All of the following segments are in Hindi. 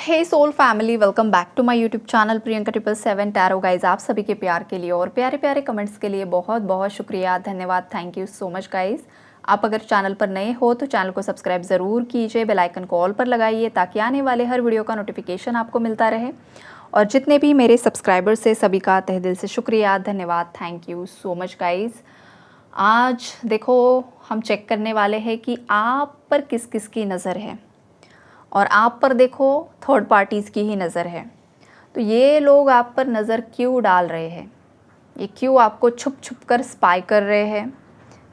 Hey soul family, welcome back to my YouTube channel Priyanka 777 tarot guys. आप सभी के प्यार के लिए और प्यारे प्यारे कमेंट्स के लिए बहुत बहुत शुक्रिया, धन्यवाद, thank you so much guys. आप अगर चैनल पर नए हो तो चैनल को सब्सक्राइब ज़रूर कीजिए, बेल आइकन को ऑल पर लगाइए ताकि आने वाले हर वीडियो का नोटिफिकेशन आपको मिलता रहे। और जितने भी मेरे सब्सक्राइबर्स है सभी का तहे दिल से शुक्रिया, धन्यवाद, thank you so much guys. आज देखो हम चेक करने वाले हैं कि आप पर किस किस की नज़र है और आप पर देखो थर्ड पार्टीज़ की ही नज़र है। तो ये लोग आप पर नज़र क्यों डाल रहे हैं, ये क्यों आपको छुप छुप कर स्पाई कर रहे हैं,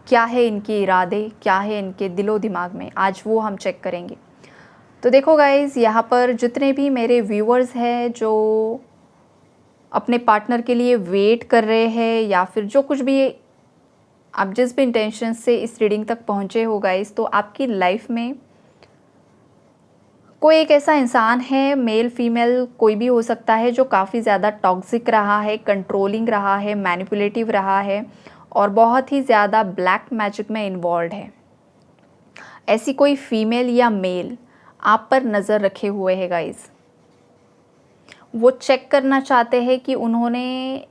क्या है इनके इरादे, क्या है इनके दिलो दिमाग में, आज वो हम चेक करेंगे। तो देखो गाइज़, यहाँ पर जितने भी मेरे व्यूअर्स हैं जो अपने पार्टनर के लिए वेट कर रहे हैं या फिर जो कुछ भी आप जिस भी इंटेंशन से इस रीडिंग तक पहुँचे हो गाइज़, तो आपकी लाइफ में कोई एक ऐसा इंसान है, मेल फीमेल कोई भी हो सकता है, जो काफ़ी ज़्यादा टॉक्सिक रहा है, कंट्रोलिंग रहा है, मैनिपुलेटिव रहा है और बहुत ही ज़्यादा ब्लैक मैजिक में इन्वॉल्व है। ऐसी कोई फीमेल या मेल आप पर नज़र रखे हुए है गाइस। वो चेक करना चाहते हैं कि उन्होंने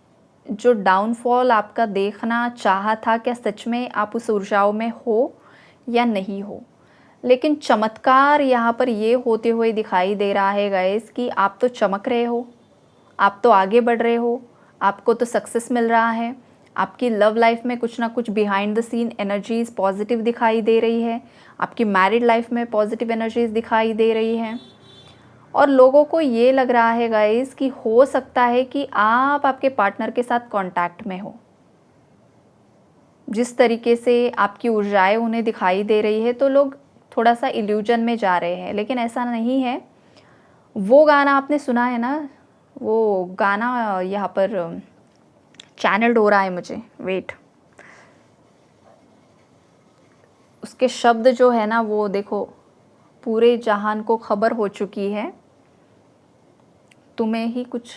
जो डाउनफॉल आपका देखना चाहा था, क्या सच में आप उस ऊर्जाओं में हो या नहीं हो। लेकिन चमत्कार यहाँ पर ये होते हुए दिखाई दे रहा है गाइस कि आप तो चमक रहे हो, आप तो आगे बढ़ रहे हो, आपको तो सक्सेस मिल रहा है, आपकी लव लाइफ में कुछ ना कुछ behind the scene energies positive दिखाई दे रही है, आपकी मैरिड लाइफ में पॉजिटिव एनर्जीज़ दिखाई दे रही हैं। और लोगों को ये लग रहा है गाइस कि हो सकता है कि आप आपके पार्टनर के साथ कांटेक्ट में हो। जिस तरीके से आपकी ऊर्जाएं उन्हें दिखाई दे रही है तो लोग थोड़ा सा इल्यूजन में जा रहे हैं, लेकिन ऐसा नहीं है। वो गाना आपने सुना है ना, वो गाना यहाँ पर चैनल्ड हो रहा है मुझे, वेट, उसके शब्द जो है ना वो देखो, पूरे जहान को खबर हो चुकी है, तुम्हें ही कुछ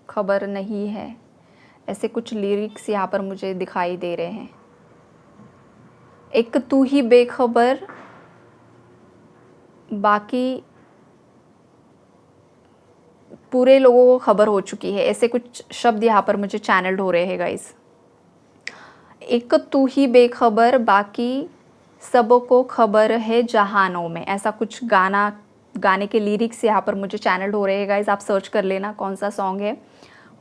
खबर नहीं है। ऐसे कुछ लिरिक्स यहाँ पर मुझे दिखाई दे रहे हैं। एक तू ही बेखबर, बाकी पूरे लोगों को खबर हो चुकी है। ऐसे कुछ शब्द यहाँ पर मुझे चैनल्ड हो रहे हैं गाइस। एक तू ही बेखबर, बाकी सबको खबर है जहानों में, ऐसा कुछ गाने के लिरिक्स यहाँ पर मुझे चैनल्ड हो रहे हैं गाइस। आप सर्च कर लेना कौन सा सॉन्ग है।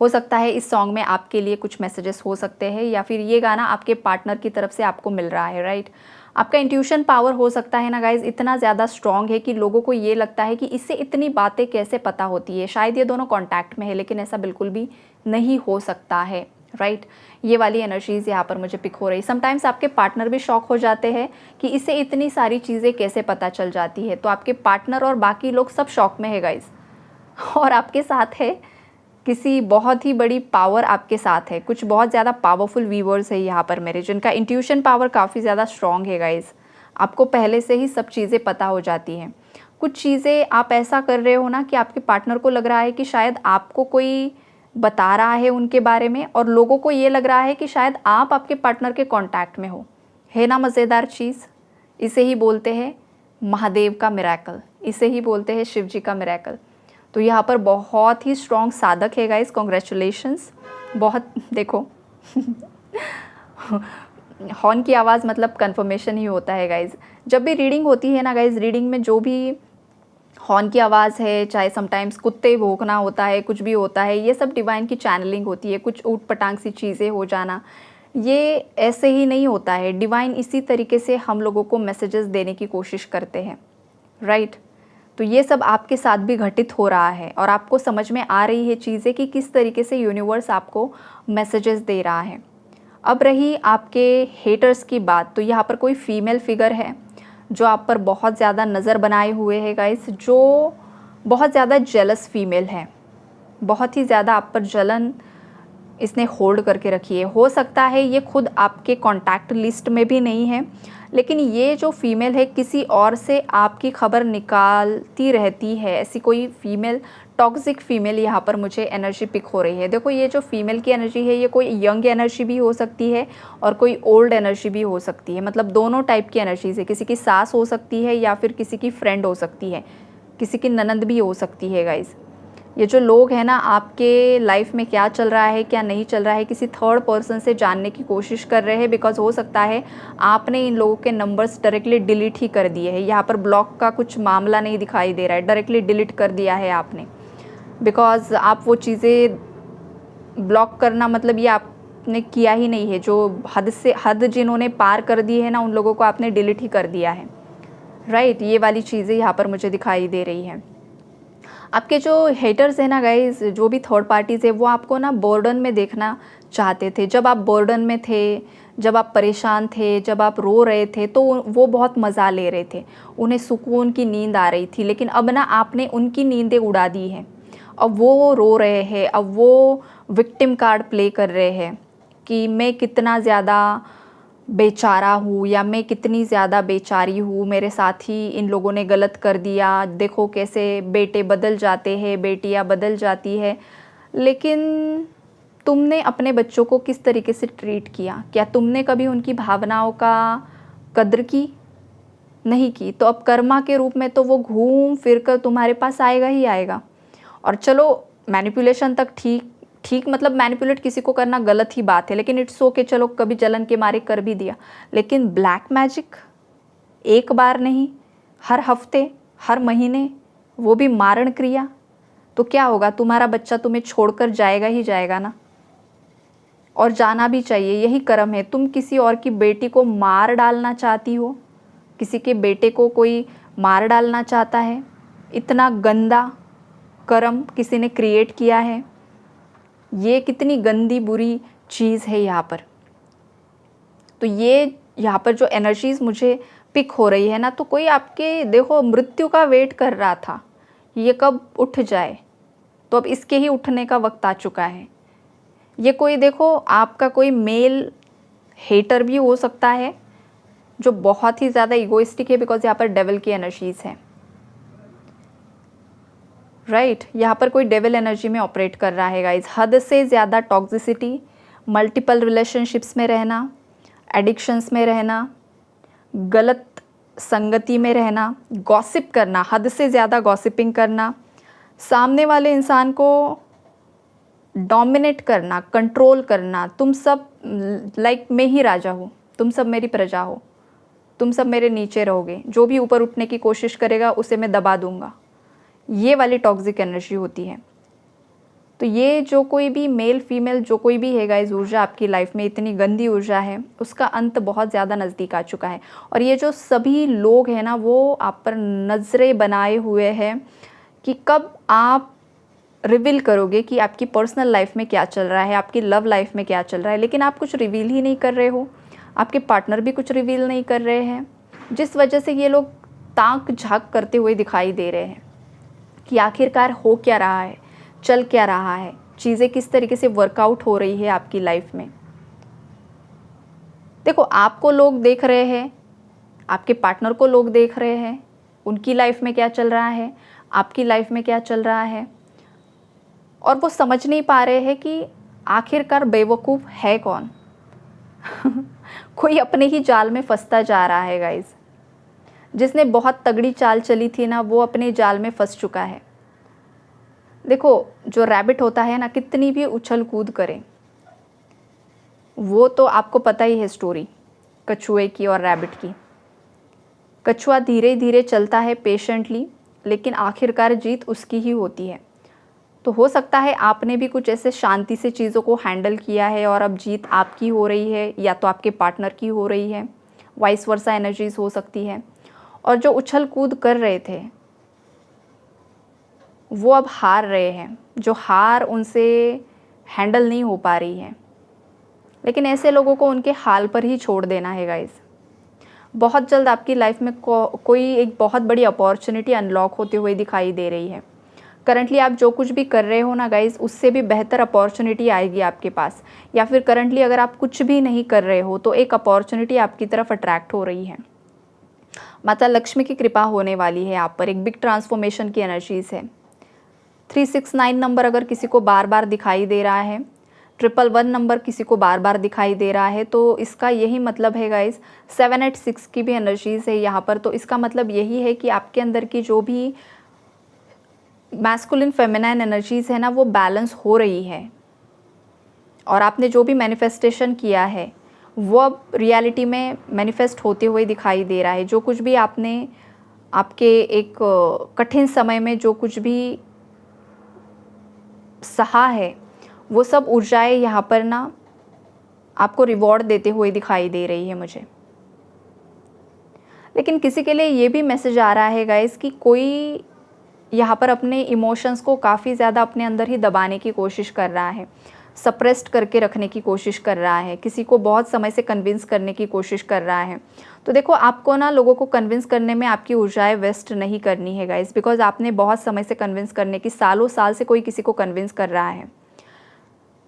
हो सकता है इस सॉन्ग में आपके लिए कुछ मैसेजेस हो सकते हैं या फिर ये गाना आपके पार्टनर की तरफ से आपको मिल रहा है, राइट। आपका इंट्यूशन पावर हो सकता है ना गाइज इतना ज़्यादा स्ट्रॉन्ग है कि लोगों को ये लगता है कि इससे इतनी बातें कैसे पता होती है, शायद ये दोनों कॉन्टैक्ट में है, लेकिन ऐसा बिल्कुल भी नहीं हो सकता है, राइट। ये वाली एनर्जीज़ यहाँ पर मुझे पिक हो रही। समटाइम्स आपके पार्टनर भी शॉक हो जाते हैं कि इसे इतनी सारी चीज़ें कैसे पता चल जाती है। तो आपके पार्टनर और बाकी लोग सब शॉक में है गाइज। और आपके साथ है किसी बहुत ही बड़ी पावर आपके साथ है, कुछ बहुत ज़्यादा पावरफुल व्यूअर्स है यहाँ पर मेरे, जिनका इंट्यूशन पावर काफ़ी ज़्यादा स्ट्रॉन्ग है गाइज। आपको पहले से ही सब चीज़ें पता हो जाती हैं। कुछ चीज़ें आप ऐसा कर रहे हो ना कि आपके पार्टनर को लग रहा है कि शायद आपको कोई बता रहा है उनके बारे में, और लोगों को ये लग रहा है कि शायद आप आपके पार्टनर के कॉन्टैक्ट में हो। है ना मज़ेदार चीज़। इसे ही बोलते हैं महादेव का मिरेकल, इसे ही बोलते हैं शिव जी का मिरेकल। तो यहाँ पर बहुत ही स्ट्रॉन्ग साधक है गाइस, कॉन्ग्रेचुलेशंस। बहुत देखो हॉर्न की आवाज़ मतलब कन्फर्मेशन ही होता है गाइस। जब भी रीडिंग होती है ना गाइस, रीडिंग में जो भी हॉर्न की आवाज़ है, चाहे समटाइम्स कुत्ते भौंकना होता है, कुछ भी होता है, ये सब डिवाइन की चैनलिंग होती है। कुछ ऊट पटांग सी चीज़ें हो जाना, ये ऐसे ही नहीं होता है। डिवाइन इसी तरीके से हम लोगों को मैसेजेस देने की कोशिश करते हैं, राइट। तो ये सब आपके साथ भी घटित हो रहा है और आपको समझ में आ रही है चीज़ें कि किस तरीके से यूनिवर्स आपको मैसेजेस दे रहा है। अब रही आपके हेटर्स की बात, तो यहाँ पर कोई फीमेल फिगर है जो आप पर बहुत ज़्यादा नज़र बनाए हुए है गाइस, जो बहुत ज़्यादा जेलस फीमेल है। बहुत ही ज़्यादा आप पर जलन इसने होल्ड करके रखी है। हो सकता है ये खुद आपके कॉन्टैक्ट लिस्ट में भी नहीं है, लेकिन ये जो फीमेल है किसी और से आपकी खबर निकालती रहती है। ऐसी कोई फीमेल, टॉक्सिक फीमेल यहाँ पर मुझे एनर्जी पिक हो रही है। देखो ये जो फीमेल की एनर्जी है, ये कोई यंग एनर्जी भी हो सकती है और कोई ओल्ड एनर्जी भी हो सकती है। मतलब दोनों टाइप की एनर्जीज़ है। किसी की सास हो सकती है या फिर किसी की फ्रेंड हो सकती है। किसी की ननद भी हो सकती है गाइस। ये जो लोग हैं ना, आपके लाइफ में क्या चल रहा है क्या नहीं चल रहा है किसी थर्ड पर्सन से जानने की कोशिश कर रहे हैं, बिकॉज हो सकता है आपने इन लोगों के नंबर्स डायरेक्टली डिलीट ही कर दिए हैं। यहाँ पर ब्लॉक का कुछ मामला नहीं दिखाई दे रहा है, डायरेक्टली डिलीट कर दिया है आपने, बिकॉज आप वो चीज़ें ब्लॉक करना मतलब ये आपने किया ही नहीं है। जो हद से हद जिन्होंने पार कर दी है ना, उन लोगों को आपने डिलीट ही कर दिया है, राइट। ये वाली चीज़ें यहाँ पर मुझे दिखाई दे रही हैं। आपके जो हेटर्स हैं ना गाइस, जो भी थर्ड पार्टीज़ है, वो आपको ना बोर्डन में देखना चाहते थे। जब आप बोर्डन में थे, जब आप परेशान थे, जब आप रो रहे थे, तो वो बहुत मज़ा ले रहे थे, उन्हें सुकून की नींद आ रही थी। लेकिन अब ना आपने उनकी नींदें उड़ा दी हैं। अब वो रो रहे हैं, अब वो विक्टिम कार्ड प्ले कर रहे हैं कि मैं कितना ज़्यादा बेचारा हूँ या मैं कितनी ज़्यादा बेचारी हूँ, मेरे साथ ही इन लोगों ने गलत कर दिया। देखो कैसे बेटे बदल जाते हैं, बेटियाँ बदल जाती है। लेकिन तुमने अपने बच्चों को किस तरीके से ट्रीट किया? क्या तुमने कभी उनकी भावनाओं का कद्र की? नहीं की। तो अब कर्मा के रूप में तो वो घूम फिर कर तुम्हारे पास आएगा ही आएगा। और चलो मैनिपुलेशन तक ठीक ठीक मतलब मैनिपुलेट किसी को करना गलत ही बात है, लेकिन इट्स ओके, चलो कभी जलन के मारे कर भी दिया। लेकिन ब्लैक मैजिक एक बार नहीं, हर हफ्ते, हर महीने, वो भी मारण क्रिया, तो क्या होगा? तुम्हारा बच्चा तुम्हें छोड़कर जाएगा ही जाएगा ना, और जाना भी चाहिए, यही कर्म है। तुम किसी और की बेटी को मार डालना चाहती हो, किसी के बेटे को कोई मार डालना चाहता है, इतना गंदा कर्म किसी ने क्रिएट किया है। ये कितनी गंदी बुरी चीज़ है यहाँ पर। तो ये यहाँ पर जो एनर्जीज़ मुझे पिक हो रही है ना, तो कोई आपके देखो मृत्यु का वेट कर रहा था, ये कब उठ जाए, तो अब इसके ही उठने का वक्त आ चुका है। ये कोई देखो आपका कोई मेल हेटर भी हो सकता है जो बहुत ही ज़्यादा इगोइस्टिक है, बिकॉज यहाँ पर डेविल की एनर्जीज़ हैं, राइट। यहाँ पर कोई डेविल एनर्जी में ऑपरेट कर रहा है गाइज। हद से ज़्यादा टॉक्सिसिटी, मल्टीपल रिलेशनशिप्स में रहना, एडिक्शंस में रहना, गलत संगति में रहना, गॉसिप करना, हद से ज़्यादा गॉसिपिंग करना, सामने वाले इंसान को डोमिनेट करना, कंट्रोल करना। तुम सब लाइक मैं ही राजा हूँ, तुम सब मेरी प्रजा हो, तुम सब मेरे नीचे रहोगे, जो भी ऊपर उठने की कोशिश करेगा उसे मैं दबा दूंगा। ये वाली टॉक्सिक एनर्जी होती है। तो ये जो कोई भी मेल फीमेल जो कोई भी है गाइस, ऊर्जा आपकी लाइफ में इतनी गंदी ऊर्जा है, उसका अंत बहुत ज़्यादा नज़दीक आ चुका है। और ये जो सभी लोग हैं ना, वो आप पर नज़रें बनाए हुए हैं कि कब आप रिवील करोगे कि आपकी पर्सनल लाइफ में क्या चल रहा है, आपकी लव लाइफ में क्या चल रहा है। लेकिन आप कुछ रिवील ही नहीं कर रहे हो, आपके पार्टनर भी कुछ रिवील नहीं कर रहे हैं, जिस वजह से ये लोग ताक झांक करते हुए दिखाई दे रहे हैं कि आखिरकार हो क्या रहा है, चल क्या रहा है, चीज़ें किस तरीके से वर्कआउट हो रही है आपकी लाइफ में। देखो आपको लोग देख रहे हैं, आपके पार्टनर को लोग देख रहे हैं, उनकी लाइफ में क्या चल रहा है, आपकी लाइफ में क्या चल रहा है, और वो समझ नहीं पा रहे हैं कि आखिरकार बेवकूफ़ है कौन। कोई अपने ही जाल में फंसता जा रहा है गाइज। जिसने बहुत तगड़ी चाल चली थी ना, वो अपने जाल में फंस चुका है। देखो जो रैबिट होता है ना, कितनी भी उछल कूद करे, वो तो आपको पता ही है स्टोरी कछुए की और रैबिट की। कछुआ धीरे धीरे चलता है पेशेंटली, लेकिन आखिरकार जीत उसकी ही होती है। तो हो सकता है आपने भी कुछ ऐसे शांति से चीज़ों को हैंडल किया है और अब जीत आपकी हो रही है, या तो आपके पार्टनर की हो रही है, वाइस वर्सा एनर्जीज हो सकती है। और जो उछल कूद कर रहे थे वो अब हार रहे हैं, जो हार उनसे हैंडल नहीं हो पा रही है। लेकिन ऐसे लोगों को उनके हाल पर ही छोड़ देना है गाइस। बहुत जल्द आपकी लाइफ में कोई एक बहुत बड़ी अपॉर्चुनिटी अनलॉक होते हुए दिखाई दे रही है। करंटली आप जो कुछ भी कर रहे हो ना गाइस, उससे भी बेहतर अपॉर्चुनिटी आएगी आपके पास। या फिर करंटली अगर आप कुछ भी नहीं कर रहे हो तो एक अपॉर्चुनिटी आपकी तरफ अट्रैक्ट हो रही है। माता लक्ष्मी की कृपा होने वाली है आप पर, एक बिग ट्रांसफॉर्मेशन की एनर्जीज है। 369 नंबर अगर किसी को बार बार दिखाई दे रहा है, 111 नंबर किसी को बार बार दिखाई दे रहा है, तो इसका यही मतलब है गाइस। 786 की भी एनर्जीज़ है यहाँ पर, तो इसका मतलब यही है कि आपके अंदर की जो भी मैस्कुलिन फेमिनाइन एनर्जीज़ है ना, वो बैलेंस हो रही है, और आपने जो भी मैनिफेस्टेशन किया है वो अब रियलिटी में मैनिफेस्ट होते हुए दिखाई दे रहा है। जो कुछ भी आपने आपके एक कठिन समय में जो कुछ भी सहा है, वो सब ऊर्जाएं यहाँ पर ना आपको रिवॉर्ड देते हुए दिखाई दे रही है मुझे। लेकिन किसी के लिए ये भी मैसेज आ रहा है गाइस कि कोई यहाँ पर अपने इमोशंस को काफ़ी ज़्यादा अपने अंदर ही दबाने की कोशिश कर रहा है, सप्रेस्ड करके रखने की कोशिश कर रहा है, किसी को बहुत समय से कन्विंस करने की कोशिश कर रहा है। तो देखो, आपको ना लोगों को कन्विंस करने में आपकी ऊर्जाएं वेस्ट नहीं करनी है गाइस, बिकॉज आपने बहुत समय से कन्विंस करने की, सालों साल से कोई किसी को कन्विंस कर रहा है।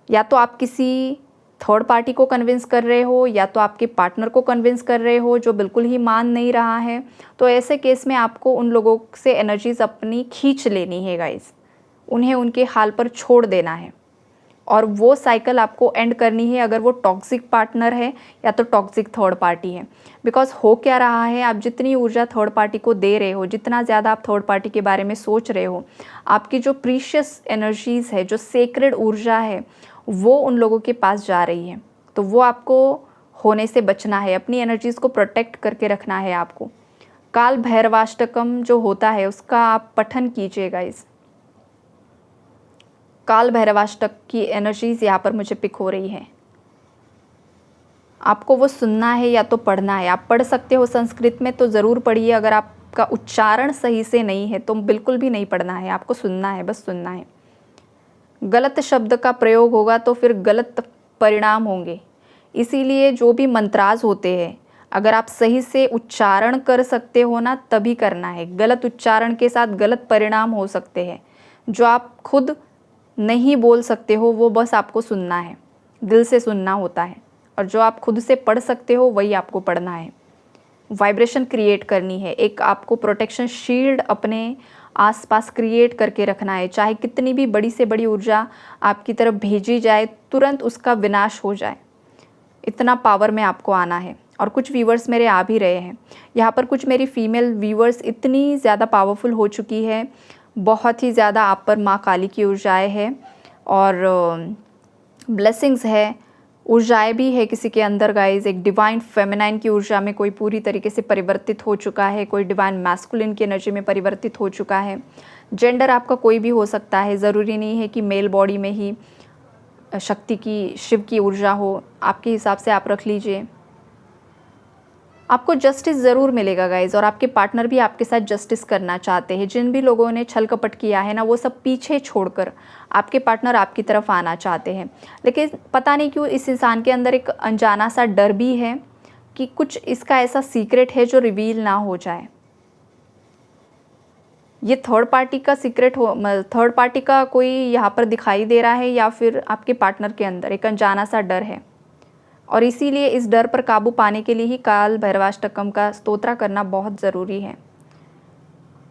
या तो आप किसी थर्ड पार्टी को कन्विंस कर रहे हो, या तो आपके पार्टनर को कन्विंस कर रहे हो जो बिल्कुल ही मान नहीं रहा है। तो ऐसे केस में आपको उन लोगों से एनर्जीज अपनी खींच लेनी है गाइस, उन्हें उनके हाल पर छोड़ देना है, और वो साइकिल आपको एंड करनी है, अगर वो टॉक्सिक पार्टनर है या तो टॉक्सिक थर्ड पार्टी है। बिकॉज हो क्या रहा है, आप जितनी ऊर्जा थर्ड पार्टी को दे रहे हो, जितना ज़्यादा आप थर्ड पार्टी के बारे में सोच रहे हो, आपकी जो प्रीशियस एनर्जीज़ है, जो सेक्रेड ऊर्जा है, वो उन लोगों के पास जा रही है। तो वो आपको होने से बचना है, अपनी एनर्जीज़ को प्रोटेक्ट करके रखना है आपको। काल भैरवाष्टकम जो होता है उसका आप पठन कीजिएगा। इस काल भैरवाष्टक की एनर्जीज़ यहाँ पर मुझे पिक हो रही है। आपको वो सुनना है या तो पढ़ना है। आप पढ़ सकते हो संस्कृत में तो ज़रूर पढ़िए, अगर आपका उच्चारण सही से नहीं है तो बिल्कुल भी नहीं पढ़ना है, आपको सुनना है, बस सुनना है। गलत शब्द का प्रयोग होगा तो फिर गलत परिणाम होंगे, इसीलिए जो भी मंत्राज होते हैं अगर आप सही से उच्चारण कर सकते हो ना तभी करना है। गलत उच्चारण के साथ गलत परिणाम हो सकते हैं। जो आप खुद नहीं बोल सकते हो वो बस आपको सुनना है, दिल से सुनना होता है, और जो आप खुद से पढ़ सकते हो वही आपको पढ़ना है। वाइब्रेशन क्रिएट करनी है, एक आपको प्रोटेक्शन शील्ड अपने आसपास क्रिएट करके रखना है। चाहे कितनी भी बड़ी से बड़ी ऊर्जा आपकी तरफ भेजी जाए, तुरंत उसका विनाश हो जाए, इतना पावर में आपको आना है। और कुछ व्यूवर्स मेरे आ भी रहे हैं यहाँ पर। कुछ मेरी फीमेल व्यूवर्स इतनी ज़्यादा पावरफुल हो चुकी है, बहुत ही ज़्यादा आप पर माँ काली की ऊर्जाएँ है और ब्लेसिंग्स है, ऊर्जाएँ भी है किसी के अंदर गाइज। एक डिवाइन फेमिनाइन की ऊर्जा में कोई पूरी तरीके से परिवर्तित हो चुका है, कोई डिवाइन मैस्कुलिन की एनर्जी में परिवर्तित हो चुका है। जेंडर आपका कोई भी हो सकता है, ज़रूरी नहीं है कि मेल बॉडी में ही शक्ति की, शिव की ऊर्जा हो। आपके हिसाब से आप रख लीजिए। आपको जस्टिस ज़रूर मिलेगा गाइज, और आपके पार्टनर भी आपके साथ जस्टिस करना चाहते हैं। जिन भी लोगों ने छल कपट किया है ना, वो सब पीछे छोड़कर आपके पार्टनर आपकी तरफ आना चाहते हैं। लेकिन पता नहीं क्यों इस इंसान के अंदर एक अनजाना सा डर भी है कि कुछ इसका ऐसा सीक्रेट है जो रिवील ना हो जाए। ये थर्ड पार्टी का सीक्रेट हो, थर्ड पार्टी का कोई यहाँ पर दिखाई दे रहा है, या फिर आपके पार्टनर के अंदर एक अनजाना सा डर है, और इसीलिए इस डर पर काबू पाने के लिए ही काल भैरवाष्टकम का स्तोत्र करना बहुत ज़रूरी है।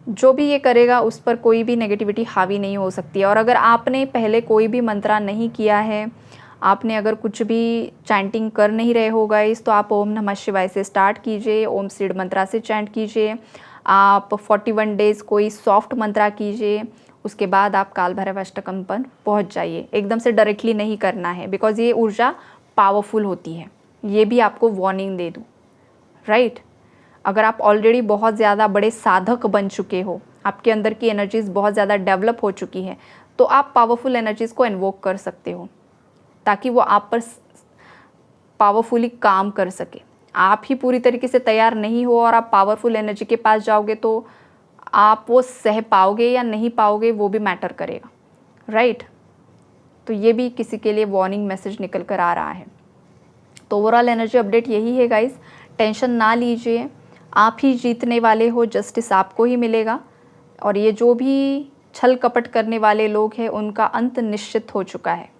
जो भी ये करेगा उस पर कोई भी नेगेटिविटी हावी नहीं हो सकती है। और अगर आपने पहले कोई भी मंत्रा नहीं किया है, आपने अगर कुछ भी चैंटिंग कर नहीं रहे हो गाइस, तो आप ओम नमः शिवाय से स्टार्ट कीजिए, ओम सीड मंत्रा से चैंट कीजिए। आप 41 डेज़ कोई सॉफ्ट मंत्रा कीजिए, उसके बाद आप काल भैरवाष्टकम पर पहुँच जाइए। एकदम से डायरेक्टली नहीं करना है, बिकॉज ये ऊर्जा पावरफुल होती है। ये भी आपको वार्निंग दे दूँ, राइट। अगर आप ऑलरेडी बहुत ज़्यादा बड़े साधक बन चुके हो, आपके अंदर की एनर्जीज़ बहुत ज़्यादा डेवलप हो चुकी है, तो आप पावरफुल एनर्जीज़ को इन्वोक कर सकते हो ताकि वो आप पर पावरफुली काम कर सके। आप ही पूरी तरीके से तैयार नहीं हो और आप पावरफुल एनर्जी के पास जाओगे तो आप वो सह पाओगे या नहीं पाओगे वो भी मैटर करेगा, राइट। तो ये भी किसी के लिए वार्निंग मैसेज निकल कर आ रहा है। तो ओवरऑल एनर्जी अपडेट यही है गाइस, टेंशन ना लीजिए, आप ही जीतने वाले हो, जस्टिस आपको ही मिलेगा। और ये जो भी छल कपट करने वाले लोग हैं उनका अंत निश्चित हो चुका है।